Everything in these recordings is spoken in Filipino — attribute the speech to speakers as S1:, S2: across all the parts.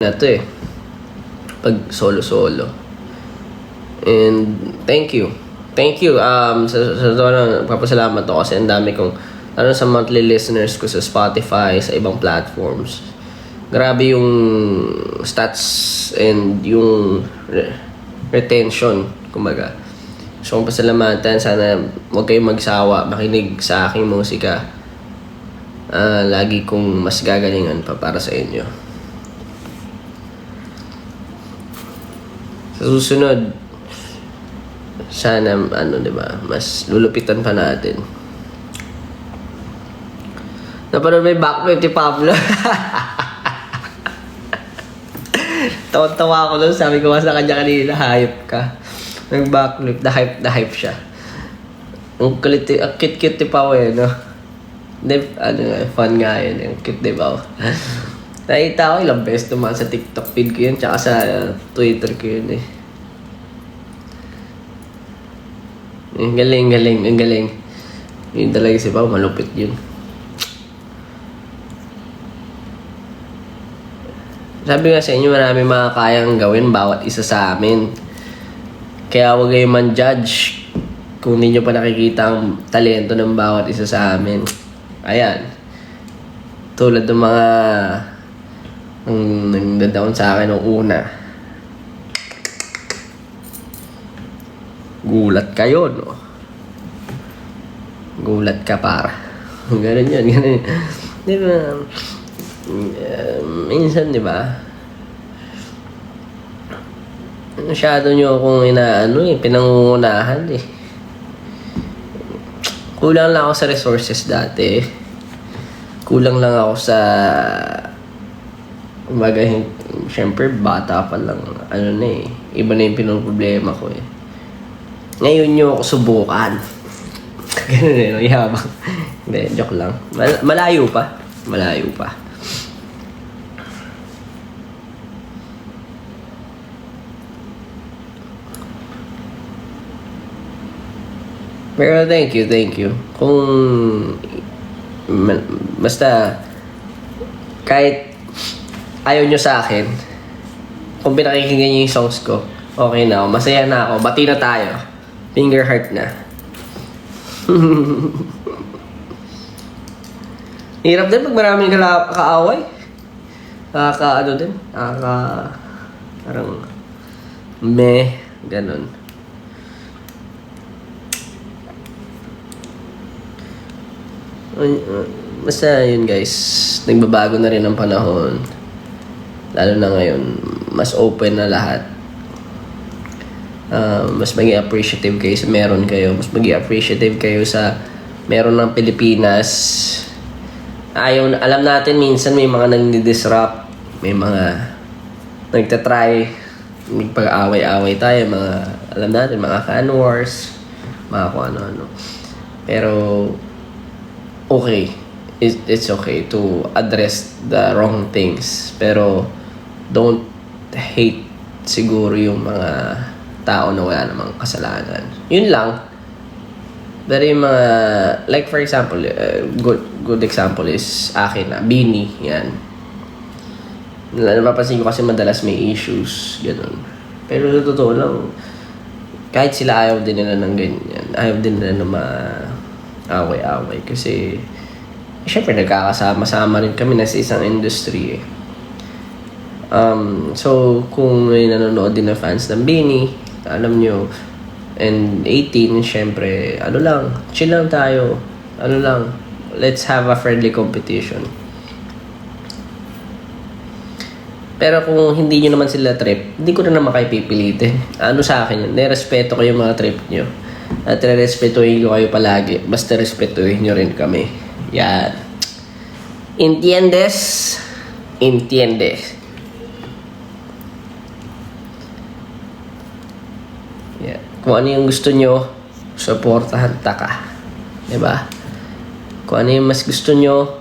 S1: na to eh. Pag solo-solo. And thank you. Thank you. Sa lang, papasalamat ako kasi ang dami kong sa monthly listeners ko sa Spotify, sa ibang platforms. Grabe yung stats and yung retention, kumbaga. So, kung pasalamatan, sana huwag kayong magsawa, makinig sa aking musika. Lagi kong mas gagalingan pa para sa inyo. Sa susunod, sana, diba, mas lulupitan pa natin. Napanood may backflip ni Pablo. Tawa-tawa ako doon. Sabi ko sa kanya kanina, hype ka. Nag-backflip, the hype siya. Ang kulit, ang cute-cute ni Pao eh, no? Fun nga yun. Ang cute ni Pao. Nakita ko ilang beses naman sa TikTok feed ko yun, tsaka sa Twitter ko yun eh. Ang galing. Yun talaga si Pao, malupit yun. Sabi nga sa inyo, marami makakayang gawin bawat isa sa amin. Kaya huwag kayong man-judge kung hindi nyo pa nakikita ang talento ng bawat isa sa amin. Ayan. Tulad ng mga nagda-down sa akin nung una. Gulat kayo, no? Gulat ka para. Ganun yun. Di ba? Minsan, di ba? Masyado nyo akong pinangungunahan eh. Kulang lang ako sa resources dati. Kulang lang ako sa kumbaga, syempre bata pa lang. Iba na yung pinoproblema ko eh. Ngayon nyo ako subukan. Ganun yabang. Hindi, joke lang. Malayo pa. Pero thank you. Kung basta kahit ayaw nyo sa akin, kung pinakikinggan nyo yung songs ko, okay na ako. Masaya na ako. Bati na tayo. Finger heart na. Hirap din pag maraming kaaway. Parang ganun. Basta yun guys, nagbabago na rin ang panahon. Lalo na ngayon, mas open na lahat. Mas maging appreciative kayo sa meron kayo. Mas maging appreciative kayo sa meron ng Pilipinas. Alam natin minsan may mga nagdi-disrupt. May mga nagtatry. Magpag-away-away tayo. Alam natin, mga fan wars. Mga kung ano-ano. Pero okay. It's okay to address the wrong things. Pero don't hate siguro yung mga tao na wala namang kasalanan. Yun lang. Pero yung mga, like for example, good example is akin na, Bini, yan. Napapansin ko kasi madalas may issues, ganun. Pero totoo lang, kahit sila ayaw din nila ng ganyan, ayaw din nila na ma-away-away. Kasi, syempre nagkakasama-sama rin kami na sa isang industry eh. So, kung may nanonood din na fans ng Bini, alam nyo, and 18, syempre, chill lang tayo. Let's have a friendly competition. Pero kung hindi nyo naman sila trip, hindi ko na naman kayo pipilitin. Sa akin yun, respeto ko yung mga trip nyo. At respetuhin ko kayo palagi. Basta respetuhin nyo rin kami. Yan. Entiendes? Yeah. Kung ano yung gusto nyo, supportahan ka. Diba? Kung ano yung mas gusto nyo,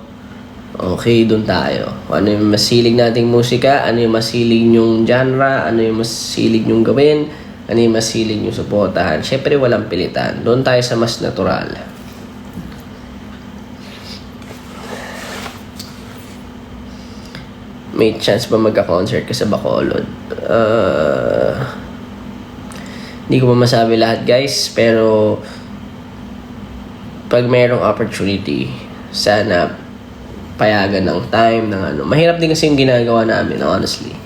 S1: okay, dun tayo. Kung ano yung masilig nating musika, ano yung masilig nyong genre, ano yung masilig nyong gawin, ano yung masilig nyong supportahan. Syempre, walang pilitan. Doon tayo sa mas natural. may chance ba magka-concert ka sa Bacolod? Hindi ko pa masabi lahat, guys, pero pag mayroong opportunity, sana payagan ng time, ng ano. Mahirap din kasi yung ginagawa namin, honestly.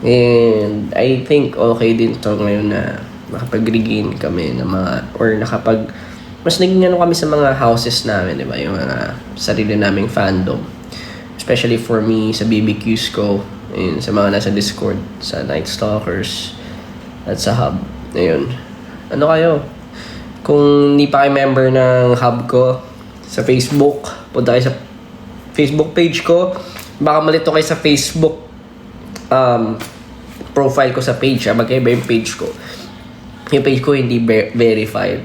S1: And I think okay din to ngayon na nakapag-regain kami ng mga, or mas naging ano kami sa mga houses namin, di ba? Yung mga sarili naming fandom. Especially for me, sa BBQs ko, and sa mga nasa Discord, sa Night Stalkers, at sa Hub. Ayun. Ano kayo? Kung hindi pa kayo member ng Hub ko, sa Facebook, punta kayo sa Facebook page ko. Baka malito kayo sa Facebook profile ko sa page. Magkaiba yung page ko. Yung page ko hindi verified.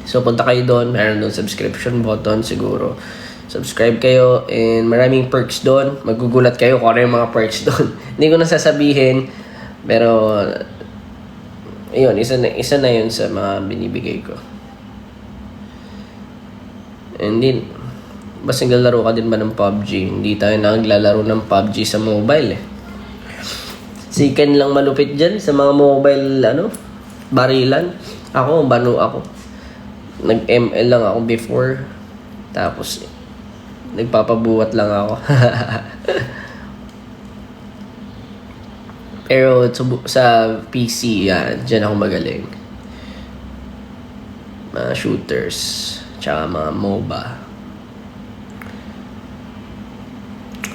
S1: So, punta kayo doon. Meron doon subscription button siguro. Subscribe kayo and maraming perks doon. Magugulat kayo kung ano yung mga perks doon. Hindi ko na sasabihin. Pero, ayun, isa na yun sa mga binibigay ko. And then, basta naglalaro ka din ba ng PUBG? Hindi tayo naglalaro ng PUBG sa mobile eh. Si Ken lang malupit dyan sa mga mobile, barilan. Ako, nag-ML lang ako before. Tapos, nagpapabuhat lang ako. Pero sa PC, yan, dyan ako magaling. Mga shooters, tsaka mga MOBA.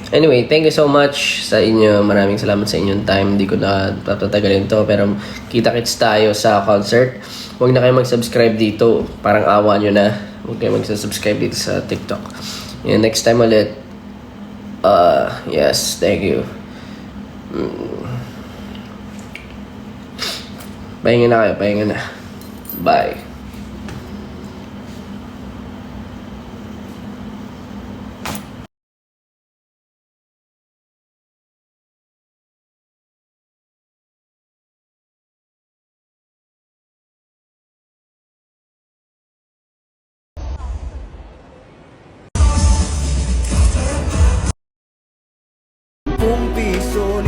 S1: Anyway, thank you so much sa inyo. Maraming salamat sa inyong time. Hindi ko na patatagalin to. Pero kita-kits tayo sa concert. Huwag na kayo mag-subscribe dito. Parang awa nyo na. Huwag kayo mag-subscribe dito sa TikTok. And next time ulit. Yes, thank you. Pahinga na kayo. Pahinga na. Bye.
S2: Kung piso